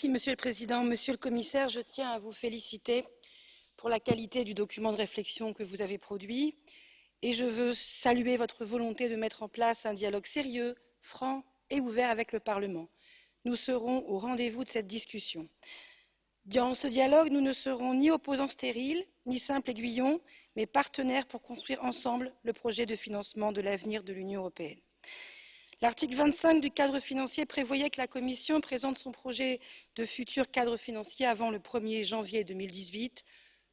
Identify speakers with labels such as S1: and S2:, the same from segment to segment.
S1: Monsieur le Président, Monsieur le Commissaire, je tiens à vous féliciter pour la qualité du document de réflexion que vous avez produit et je veux saluer votre volonté de mettre en place un dialogue sérieux, franc et ouvert avec le Parlement. Nous serons au rendez-vous de cette discussion. Dans ce dialogue, nous ne serons ni opposants stériles, ni simples aiguillons, mais partenaires pour construire ensemble le projet de financement de l'avenir de l'Union européenne. L'article 25 du cadre financier prévoyait que la Commission présente son projet de futur cadre financier avant le 1er janvier 2018.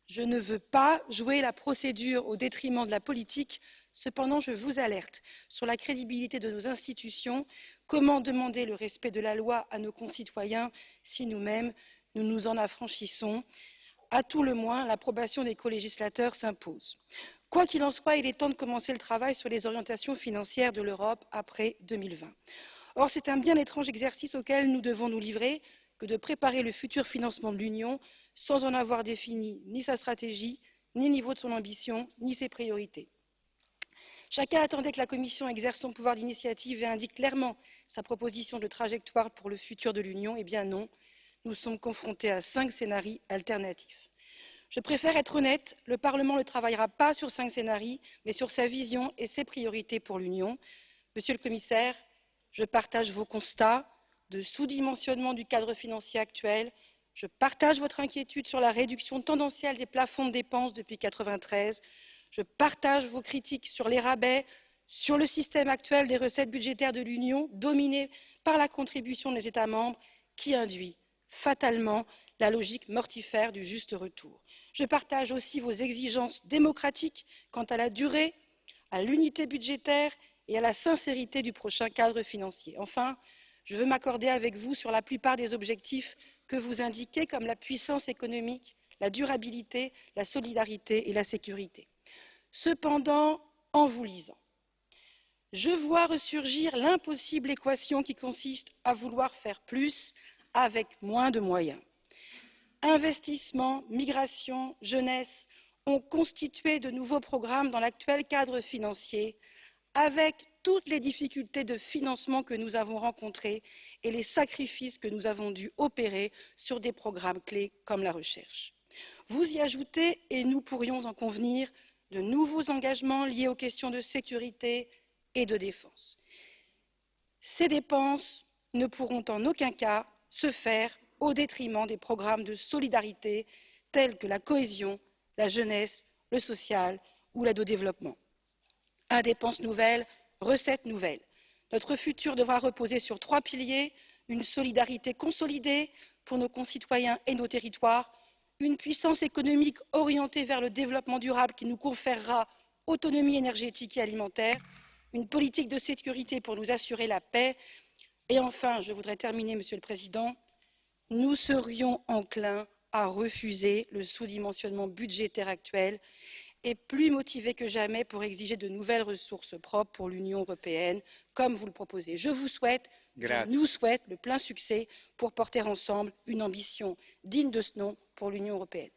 S1: Je ne veux pas jouer la procédure au détriment de la politique, cependant je vous alerte sur la crédibilité de nos institutions. Comment demander le respect de la loi à nos concitoyens si nous-mêmes nous nous en affranchissons? À tout le moins, l'approbation des colégislateurs s'impose. Quoi qu'il en soit, il est temps de commencer le travail sur les orientations financières de l'Europe après 2020. Or, c'est un bien étrange exercice auquel nous devons nous livrer que de préparer le futur financement de l'Union sans en avoir défini ni sa stratégie, ni le niveau de son ambition, ni ses priorités. Chacun attendait que la Commission exerce son pouvoir d'initiative et indique clairement sa proposition de trajectoire pour le futur de l'Union. Eh bien non, nous sommes confrontés à 5 scénarios alternatifs. Je préfère être honnête, le Parlement ne travaillera pas sur 5 scénarios, mais sur sa vision et ses priorités pour l'Union. Monsieur le Commissaire, je partage vos constats de sous-dimensionnement du cadre financier actuel. Je partage votre inquiétude sur la réduction tendancielle des plafonds de dépenses depuis 1993. Je partage vos critiques sur les rabais, sur le système actuel des recettes budgétaires de l'Union, dominé par la contribution des États membres, qui induit fatalement la logique mortifère du juste retour. Je partage aussi vos exigences démocratiques quant à la durée, à l'unité budgétaire et à la sincérité du prochain cadre financier. Enfin, je veux m'accorder avec vous sur la plupart des objectifs que vous indiquez, comme la puissance économique, la durabilité, la solidarité et la sécurité. Cependant, en vous lisant, je vois ressurgir l'impossible équation qui consiste à vouloir faire plus avec moins de moyens. Investissement, migration, jeunesse ont constitué de nouveaux programmes dans l'actuel cadre financier, avec toutes les difficultés de financement que nous avons rencontrées et les sacrifices que nous avons dû opérer sur des programmes clés comme la recherche. Vous y ajoutez, et nous pourrions en convenir, de nouveaux engagements liés aux questions de sécurité et de défense. Ces dépenses ne pourront en aucun cas se faire au détriment des programmes de solidarité tels que la cohésion, la jeunesse, le social ou l'aide au développement. À dépenses nouvelles, recettes nouvelles. Notre futur devra reposer sur 3 piliers: une solidarité consolidée pour nos concitoyens et nos territoires, une puissance économique orientée vers le développement durable qui nous conférera autonomie énergétique et alimentaire, une politique de sécurité pour nous assurer la paix et enfin, je voudrais terminer, Monsieur le Président, nous serions enclins à refuser le sous-dimensionnement budgétaire actuel et plus motivés que jamais pour exiger de nouvelles ressources propres pour l'Union européenne, comme vous le proposez. Je vous souhaite, je nous souhaite le plein succès pour porter ensemble une ambition digne de ce nom pour l'Union européenne.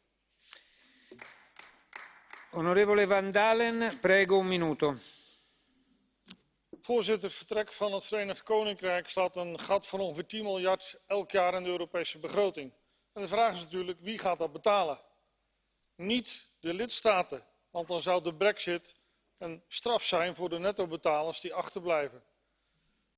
S2: Onorevole Van Dalen, prego un minuto.
S3: Voorzitter, het vertrek van het Verenigd Koninkrijk slaat een gat van ongeveer 10 miljard elk jaar in de Europese begroting. En de vraag is natuurlijk, wie gaat dat betalen? Niet de lidstaten, want dan zou de Brexit een straf zijn voor de nettobetalers die achterblijven.